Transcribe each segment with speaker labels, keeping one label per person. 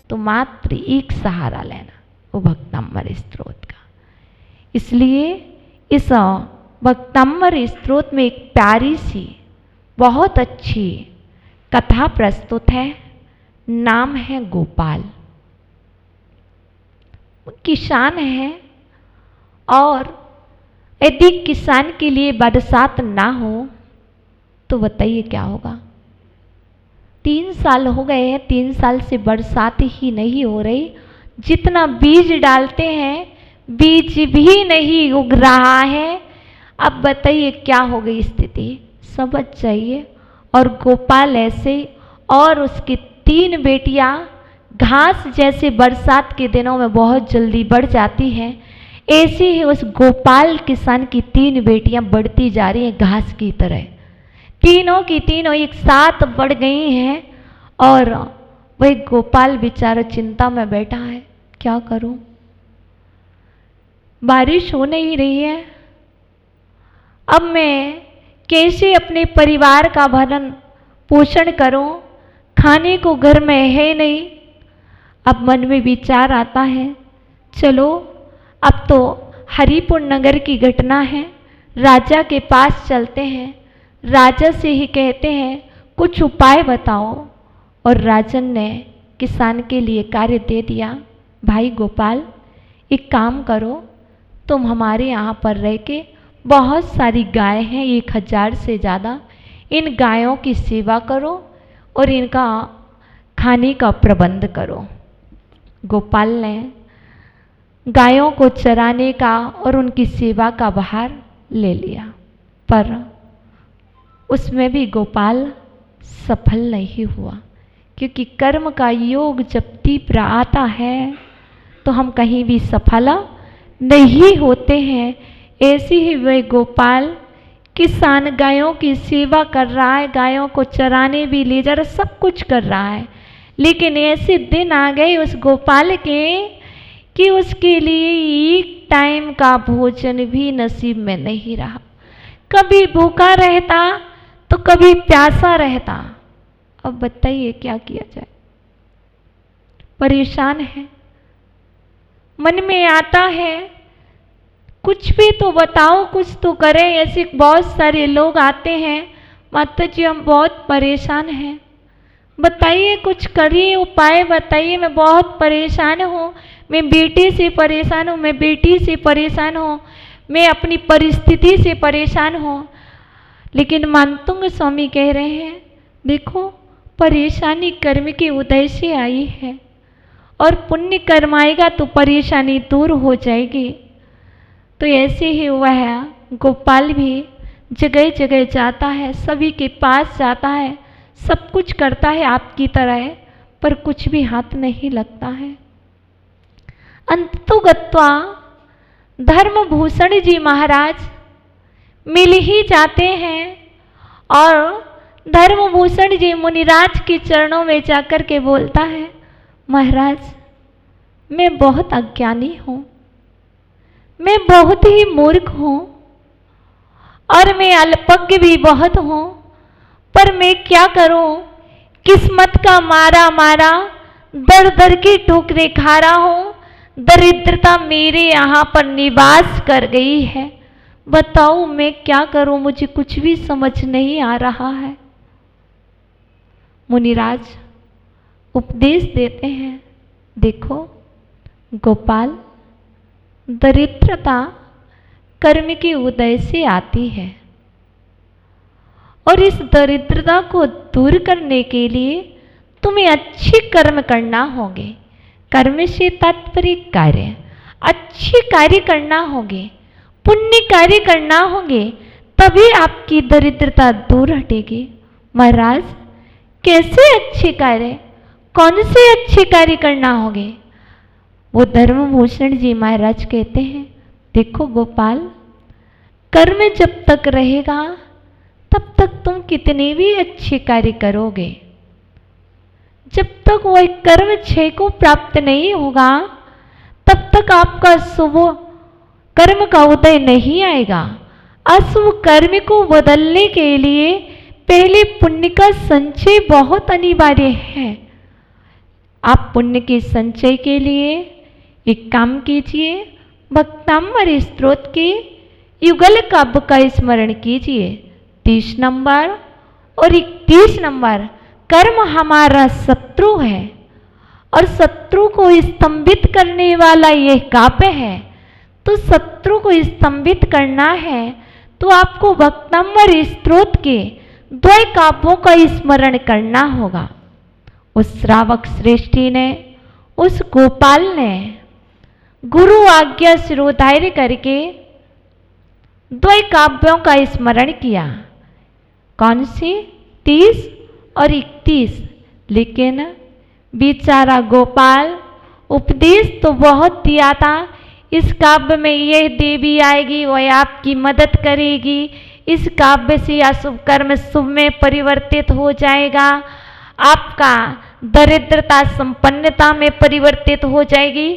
Speaker 1: तो मात्र एक सहारा लेना, वो भक्ताम्बर स्तोत्र का। इसलिए इस भक्ताम्बर स्तोत्र में एक प्यारी सी बहुत अच्छी कथा प्रस्तुत है। नाम है गोपाल। किसान है और यदि किसान के लिए बरसात ना हो तो बताइए क्या होगा। 3 साल हो गए हैं, 3 साल से बरसात ही नहीं हो रही। जितना बीज डालते हैं बीज भी नहीं उग रहा है। अब बताइए क्या हो गई स्थिति, समझ जाइए। और गोपाल ऐसे, और उसकी 3 बेटियां घास जैसे बरसात के दिनों में बहुत जल्दी बढ़ जाती हैं, ऐसे ही उस गोपाल किसान की 3 बेटियां बढ़ती जा रही हैं घास की तरह। तीनों की तीनों एक साथ बढ़ गई हैं और वही गोपाल बेचारा चिंता में बैठा है, क्या करूं, बारिश हो नहीं रही है, अब मैं कैसे अपने परिवार का भरण पोषण करूं, खाने को घर में है नहीं। अब मन में विचार आता है, चलो अब तो हरिपुर नगर की घटना है, राजा के पास चलते हैं, राजा से ही कहते हैं कुछ उपाय बताओ। और राजन ने किसान के लिए कार्य दे दिया, भाई गोपाल एक काम करो, तुम हमारे यहाँ पर रह के, बहुत सारी गाय हैं 1000 से ज़्यादा, इन गायों की सेवा करो और इनका खाने का प्रबंध करो। गोपाल ने गायों को चराने का और उनकी सेवा का भार ले लिया, पर उसमें भी गोपाल सफल नहीं हुआ, क्योंकि कर्म का योग जब तीव्र आता है तो हम कहीं भी सफल नहीं होते हैं। ऐसे ही वह गोपाल किसान गायों की सेवा कर रहा है, गायों को चराने भी ले जा रहा, सब कुछ कर रहा है, लेकिन ऐसे दिन आ गए उस गोपाल के कि उसके लिए एक टाइम का भोजन भी नसीब में नहीं रहा। कभी भूखा रहता तो कभी प्यासा रहता। अब बताइए क्या किया जाए, परेशान है, मन में आता है कुछ भी तो बताओ, कुछ तो करें। ऐसे बहुत सारे लोग आते हैं, माता जी हम बहुत परेशान हैं, बताइए कुछ करिए, उपाय बताइए, मैं बहुत परेशान हूँ, मैं बेटे से परेशान हूँ, मैं बेटी से परेशान हूँ, मैं अपनी परिस्थिति से परेशान हूँ। लेकिन मानतुंग स्वामी कह रहे हैं, देखो परेशानी कर्म के उदय से आई है और पुण्य कर्म आएगा तो परेशानी दूर हो जाएगी। तो ऐसे ही हुआ है, गोपाल भी जगह जगह जाता है, सभी के पास जाता है, सब कुछ करता है आपकी तरह, पर कुछ भी हाथ नहीं लगता है। अंततो गत्वा धर्मभूषण जी महाराज मिल ही जाते हैं और धर्मभूषण जी मुनिराज के चरणों में जाकर के बोलता है, महाराज मैं बहुत अज्ञानी हूँ, मैं बहुत ही मूर्ख हूँ और मैं अल्पज्ञ भी बहुत हूँ, पर मैं क्या करूँ, किस्मत का मारा मारा दर दर की ठोकरें खा रहा हूँ, दरिद्रता मेरे यहाँ पर निवास कर गई है, बताओ मैं क्या करूँ, मुझे कुछ भी समझ नहीं आ रहा है। मुनिराज उपदेश देते हैं, देखो गोपाल दरिद्रता कर्म के उदय से आती है और इस दरिद्रता को दूर करने के लिए तुम्हें अच्छे कर्म करना होंगे। कर्म से तात्पर्य कार्य, अच्छे कार्य करना होंगे, पुण्य कार्य करना होंगे, तभी आपकी दरिद्रता दूर हटेगी। महाराज कैसे अच्छे कार्य, कौन से अच्छे कार्य करना होंगे? वो धर्मभूषण जी महाराज कहते हैं, देखो गोपाल कर्म जब तक रहेगा तब तक तुम कितने भी अच्छे कार्य करोगे, जब तक वह कर्म क्षय को प्राप्त नहीं होगा तब तक आपका शुभ कर्म का उदय नहीं आएगा। अशुभ कर्म को बदलने के लिए पहले पुण्य का संचय बहुत अनिवार्य है। आप पुण्य के संचय के लिए एक काम कीजिए, भक्तांबर स्तोत्र के युगल काव्य का स्मरण कीजिए। 30 नंबर और 31 नंबर। कर्म हमारा शत्रु है और शत्रु को स्तंभित करने वाला यह काव्य है। तो शत्रु को स्तंभित करना है तो आपको भक्तांबर स्तोत्र के 2 काव्यों का स्मरण करना होगा। उस श्रावक श्रेष्ठी ने, उस गोपाल ने गुरु आज्ञा शिरोधार्य करके 2 काव्यों का स्मरण किया। कौन सी? 30 और 31। लेकिन बेचारा गोपाल उपदेश तो बहुत दिया था, इस काव्य में यह देवी आएगी, वह आपकी मदद करेगी, इस काव्य से अशुभ कर्म शुभ में परिवर्तित हो जाएगा, आपका दरिद्रता संपन्नता में परिवर्तित हो जाएगी।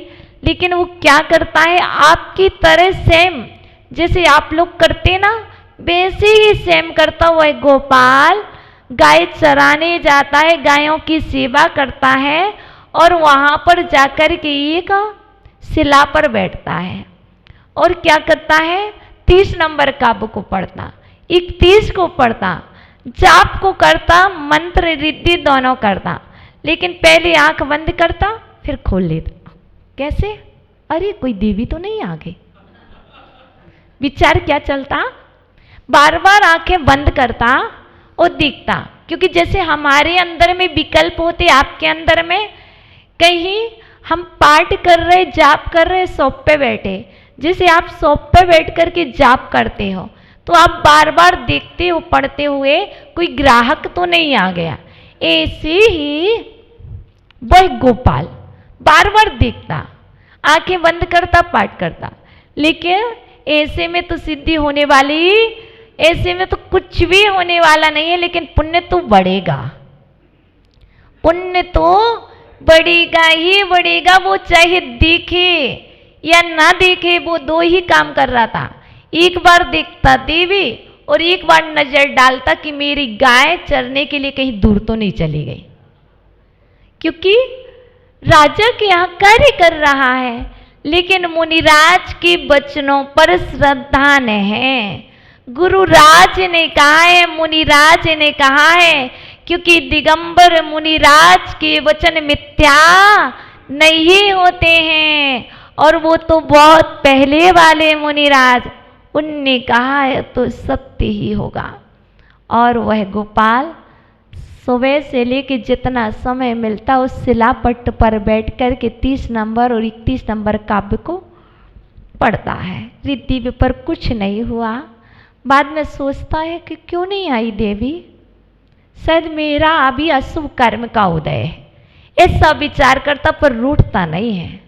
Speaker 1: लेकिन वो क्या करता है? आपकी तरह सेम जैसे आप लोग करते ना, वैसे ही सेम करता हुआ गोपाल गाय चराने जाता है, गायों की सेवा करता है और वहाँ पर जाकर के एक शिला पर बैठता है और क्या करता है? 30 नंबर काव्य को पढ़ता, 31 को पढ़ता, जाप को करता, मंत्र रिद्धि दोनों करता। लेकिन पहले आंख बंद करता फिर खोल लेता। कैसे? अरे कोई देवी तो नहीं आ गई। विचार क्या चलता? बार बार आंखें बंद करता और दिखता, क्योंकि जैसे हमारे अंदर में विकल्प होते, आपके अंदर में कहीं हम पाठ कर रहे, जाप कर रहे, शॉप पे बैठे, जैसे आप शॉप पे बैठ करके जाप करते हो तो आप बार बार देखते हो पढ़ते हुए कोई ग्राहक तो नहीं आ गया। ऐसे ही वह गोपाल बार बार देखता, आंखें बंद करता, पाठ करता। लेकिन ऐसे में तो सिद्धि होने वाली, ऐसे में तो कुछ भी होने वाला नहीं है। लेकिन पुण्य तो बढ़ेगा, पुण्य तो बढ़ेगा ही बढ़ेगा। वो चाहे देखे या ना देखे, वो 2 ही काम कर रहा था। एक बार देखता देवी और एक बार नजर डालता कि मेरी गाय चरने के लिए कहीं दूर तो नहीं चली गई, क्योंकि राजा के यहाँ कार्य कर रहा है। लेकिन मुनिराज के वचनों पर श्रद्धा न है। गुरुराज ने कहा है, मुनिराज ने कहा है, क्योंकि दिगंबर मुनिराज के वचन मिथ्या नहीं होते हैं और वो तो बहुत पहले वाले मुनिराज, उनने कहा है तो सत्य ही होगा। और वह गोपाल सुबह से लेके जितना समय मिलता उस शिलापट्ट पर बैठ कर के 30 नंबर और 31 नंबर काव्य को पढ़ता है। रिद्धि पर कुछ नहीं हुआ। बाद में सोचता है कि क्यों नहीं आई देवी, शायद मेरा अभी अशुभ कर्म का उदय है, ऐसा विचार करता पर रूठता नहीं है।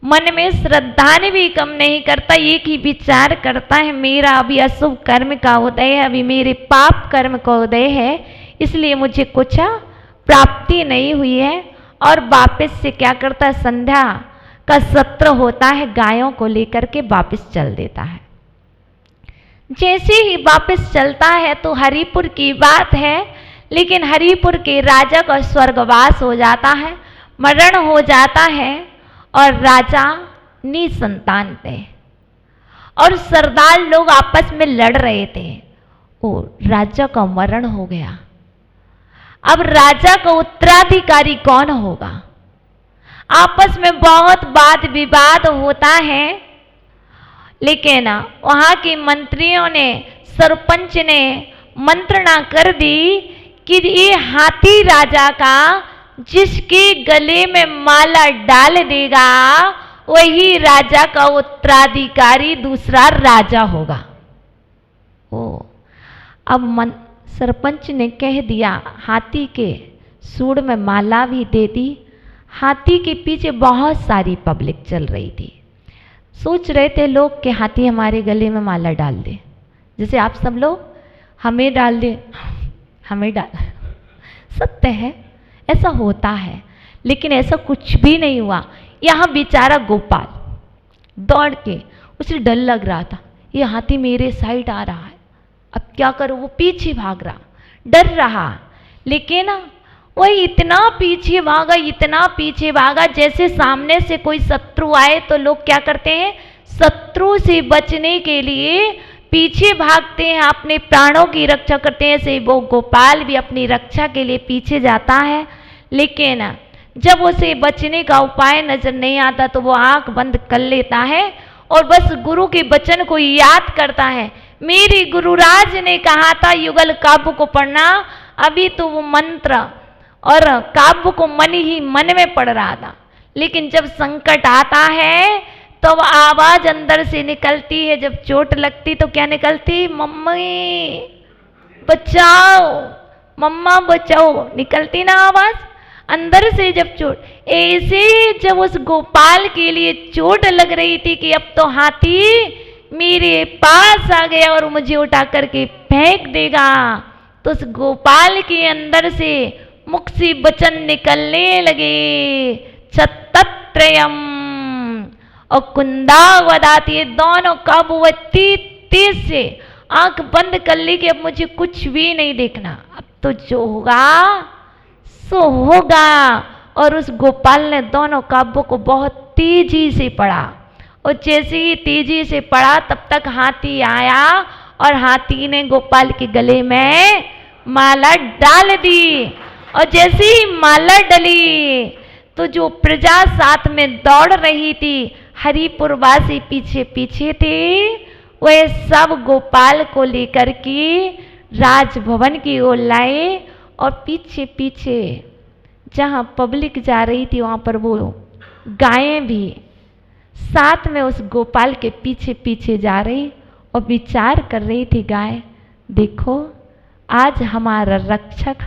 Speaker 1: मन में श्रद्धा ने भी कम नहीं करता, एक ही विचार करता है मेरा अभी अशुभ कर्म का उदय है, अभी मेरे पाप कर्म का उदय है, इसलिए मुझे कुछ प्राप्ति नहीं हुई है। और वापस से क्या करता है? संध्या का सत्र होता है, गायों को लेकर के वापस चल देता है। जैसे ही वापस चलता है तो हरिपुर की बात है, लेकिन हरिपुर के राजा का स्वर्गवास हो जाता है, मरण हो जाता है और राजा निसंतान थे और सरदार लोग आपस में लड़ रहे थे। और राजा का मरण हो गया। अब राजा का उत्तराधिकारी कौन होगा? आपस में बहुत वाद विवाद होता है। लेकिन वहां के मंत्रियों ने, सरपंच ने मंत्रणा कर दी कि ये हाथी राजा का जिसके गले में माला डाल देगा वही राजा का उत्तराधिकारी दूसरा राजा होगा। अब सरपंच ने कह दिया, हाथी के सूंड में माला भी दे दी। हाथी के पीछे बहुत सारी पब्लिक चल रही थी। सोच रहे थे लोग कि हाथी हमारे गले में माला डाल दे, जैसे आप सब लोग हमें डाल दे, हमें डाल। सत्य है, ऐसा होता है, लेकिन ऐसा कुछ भी नहीं हुआ। यहाँ बेचारा गोपाल दौड़ के। उसे डर लग रहा था, ये हाथी मेरे साइड आ रहा है, अब क्या करूं। वो पीछे भाग रहा, डर रहा, लेकिन वो इतना पीछे भागा, इतना पीछे भागा, जैसे सामने से कोई शत्रु आए तो लोग क्या करते हैं, शत्रु से बचने के लिए पीछे भागते हैं, अपने प्राणों की रक्षा करते हैं। ऐसे वो गोपाल भी अपनी रक्षा के लिए पीछे जाता है, लेकिन जब उसे बचने का उपाय नजर नहीं आता तो वो आंख बंद कर लेता है और बस गुरु के वचन को याद करता है। मेरे गुरुराज ने कहा था युगल काव्य को पढ़ना, अभी तो वो मंत्र और काव्य को मन ही मन में पढ़ रहा था, लेकिन जब संकट आता है तो अब आवाज अंदर से निकलती है। जब चोट लगती तो क्या निकलती, मम्मी बचाओ, मम्मा बचाओ, निकलती ना आवाज अंदर से जब चोट। ऐसे जब उस गोपाल के लिए चोट लग रही थी कि अब तो हाथी मेरे पास आ गया और मुझे उठा करके फेंक देगा, तो उस गोपाल के अंदर से मुख से वचन निकलने लगे, छत्तत्रयम् और कुंदावदाति। ये दोनों काबुवती तेज से आंख बंद कर ली कि अब मुझे कुछ भी नहीं देखना, अब तो जो होगा सो होगा। और उस गोपाल ने दोनों काव्यों को बहुत तेजी से पढ़ा, और जैसे ही तेजी से पढ़ा तब तक हाथी आया और हाथी ने गोपाल के गले में माला डाल दी। और जैसे ही माला डली तो जो प्रजा साथ में दौड़ रही थी, हरिपुरवासी पीछे पीछे थे, वह सब गोपाल को लेकर के राजभवन की ओर लाए और पीछे पीछे जहाँ पब्लिक जा रही थी वहाँ पर वो गायें भी साथ में उस गोपाल के पीछे पीछे जा रही और विचार कर रही थी गाय, देखो आज हमारा रक्षक,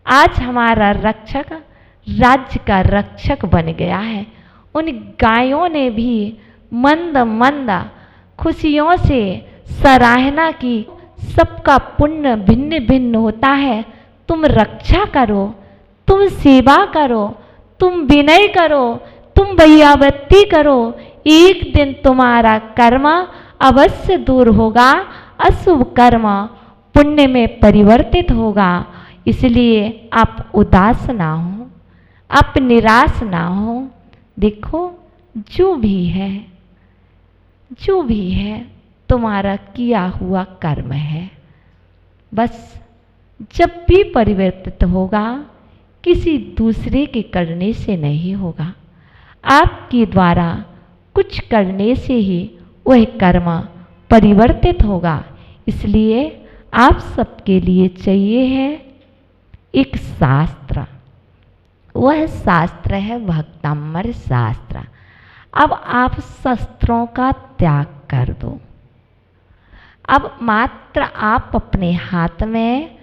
Speaker 1: आज हमारा रक्षक राज्य का रक्षक बन गया है। उन गायों ने भी मंद मंद खुशियों से सराहना की। सबका पुण्य भिन्न भिन्न होता है, तुम रक्षा करो, तुम सेवा करो, तुम विनय करो, तुम भैयावृत्ति करो, एक दिन तुम्हारा कर्म अवश्य दूर होगा, अशुभ कर्म पुण्य में परिवर्तित होगा। इसलिए आप उदास ना हो, आप निराश ना हो। देखो जो भी है, जो भी है तुम्हारा किया हुआ कर्म है, बस जब भी परिवर्तित होगा किसी दूसरे के करने से नहीं होगा, आपके द्वारा कुछ करने से ही वह कर्म परिवर्तित होगा। इसलिए आप सबके लिए चाहिए है एक शास्त्र, वह शास्त्र है भक्तामर शास्त्र। अब आप शस्त्रों का त्याग कर दो, अब मात्र आप अपने हाथ में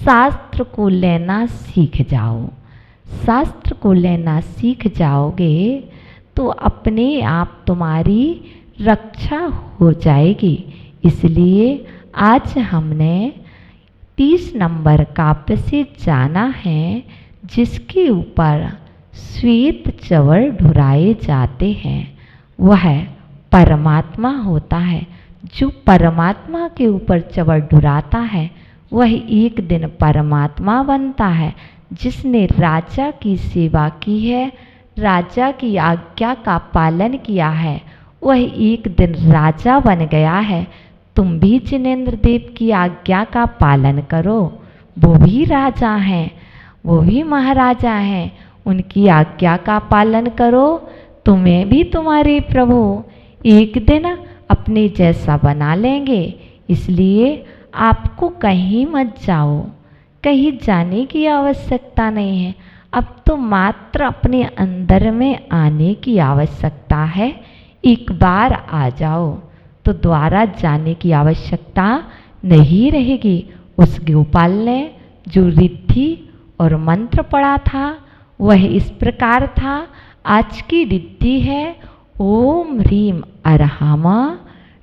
Speaker 1: शास्त्र को लेना सीख जाओ। शास्त्र को लेना सीख जाओगे तो अपने आप तुम्हारी रक्षा हो जाएगी। इसलिए आज हमने 30 नंबर काव्य से जाना है, जिसके ऊपर श्वेत चवर ढुराए जाते हैं। वह परमात्मा होता है। जो परमात्मा के ऊपर चवर ढुराता है वह एक दिन परमात्मा बनता है। जिसने राजा की सेवा की है, राजा की आज्ञा का पालन किया है, वह एक दिन राजा बन गया है। तुम भी जिनेंद्र देव की आज्ञा का पालन करो, वो भी राजा हैं, वो भी महाराजा हैं, उनकी आज्ञा का पालन करो। तुम्हें भी तुम्हारे प्रभु एक दिन अपने जैसा बना लेंगे। इसलिए आपको कहीं मत जाओ, कहीं जाने की आवश्यकता नहीं है। अब तो मात्र अपने अंदर में आने की आवश्यकता है। एक बार आ जाओ तो दोबारा जाने की आवश्यकता नहीं रहेगी। उस गोपाल ने जो रिद्धि और मंत्र पढ़ा था वह इस प्रकार था। आज की रिद्धि है ओम ह्रीम अरहमा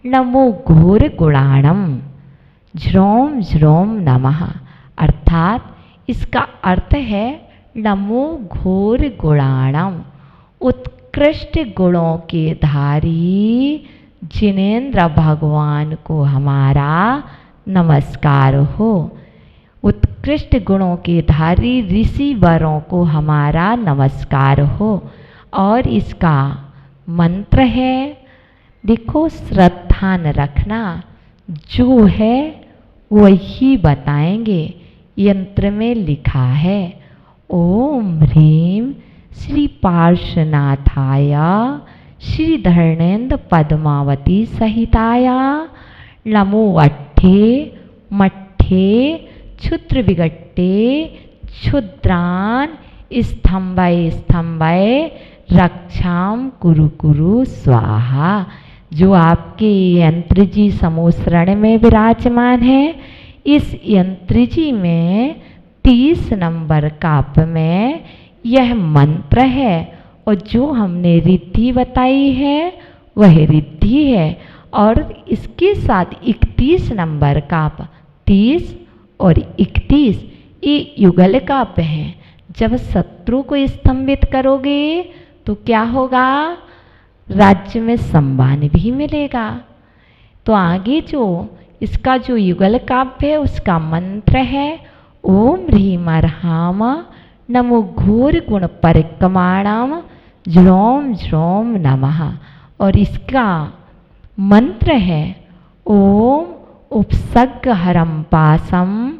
Speaker 1: नमो घोर गुणाणम झ्रोम झ्रोम नमः। अर्थात इसका अर्थ है नमो घोर गुणाणम, उत्कृष्ट गुणों के धारी जिनेंद्र भगवान को हमारा नमस्कार हो। उत्कृष्ट गुणों के धारी ऋषि वरों को हमारा नमस्कार हो। और इसका मंत्र है, देखो श्रद्धा न रखना, जो है वही बताएंगे। यंत्र में लिखा है ओम ह्रीम श्री पार्श्वनाथाय श्री धर्णेन्द्र पद्मावती सहिताय नमो अट्ठे मट्ठे क्षुद्र विगट्टे क्षुद्रान स्तंभय स्तंभय रक्षाम कुरु कुरु स्वाहा। जो आपके यंत्र जी समोसरण में विराजमान है, इस यंत्र जी में 30 नंबर काप में यह मंत्र है। और जो हमने रिद्धि बताई है वह रिद्धि है। और इसके साथ 31 नंबर काप, 30 और 31 ये युगल काप हैं। जब शत्रु को स्तंभित करोगे तो क्या होगा? राज्य में सम्मान भी मिलेगा। तो आगे जो इसका जो युगल काव्य है उसका मंत्र है ओम ह्रीम अर्हाम नमो घोर गुण परिक्रमाणाम ज्रोम ज्रोम नमः। और इसका मंत्र है ओम उपसर्ग हरम पासम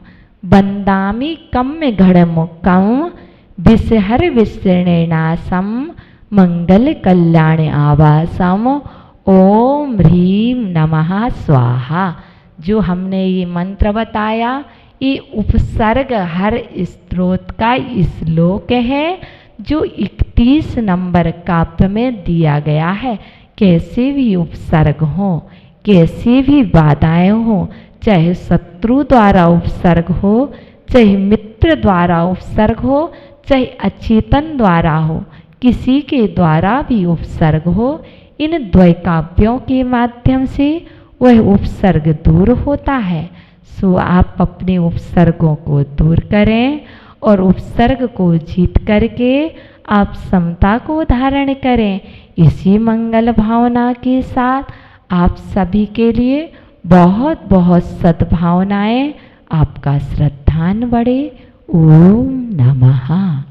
Speaker 1: बंदामी कम्य घड़मुखम विषहर विषृणासम मंगल कल्याण आवासम ओम ह्रीम नमः स्वाहा। जो हमने ये मंत्र बताया, ये उपसर्ग हर स्त्रोत का श्लोक है जो 31 नंबर काव्य में दिया गया है। कैसे भी उपसर्ग हो, कैसी भी बाधाएं हो, चाहे शत्रु द्वारा उपसर्ग हो, चाहे मित्र द्वारा उपसर्ग हो, चाहे अचेतन द्वारा हो, किसी के द्वारा भी उपसर्ग हो, इन द्वय काव्यों के माध्यम से वह उपसर्ग दूर होता है। सो आप अपने उपसर्गों को दूर करें और उपसर्ग को जीत करके आप समता को धारण करें। इसी मंगल भावना के साथ आप सभी के लिए बहुत बहुत सद्भावनाएं। आपका श्रद्धान बढ़े। ओम नमः।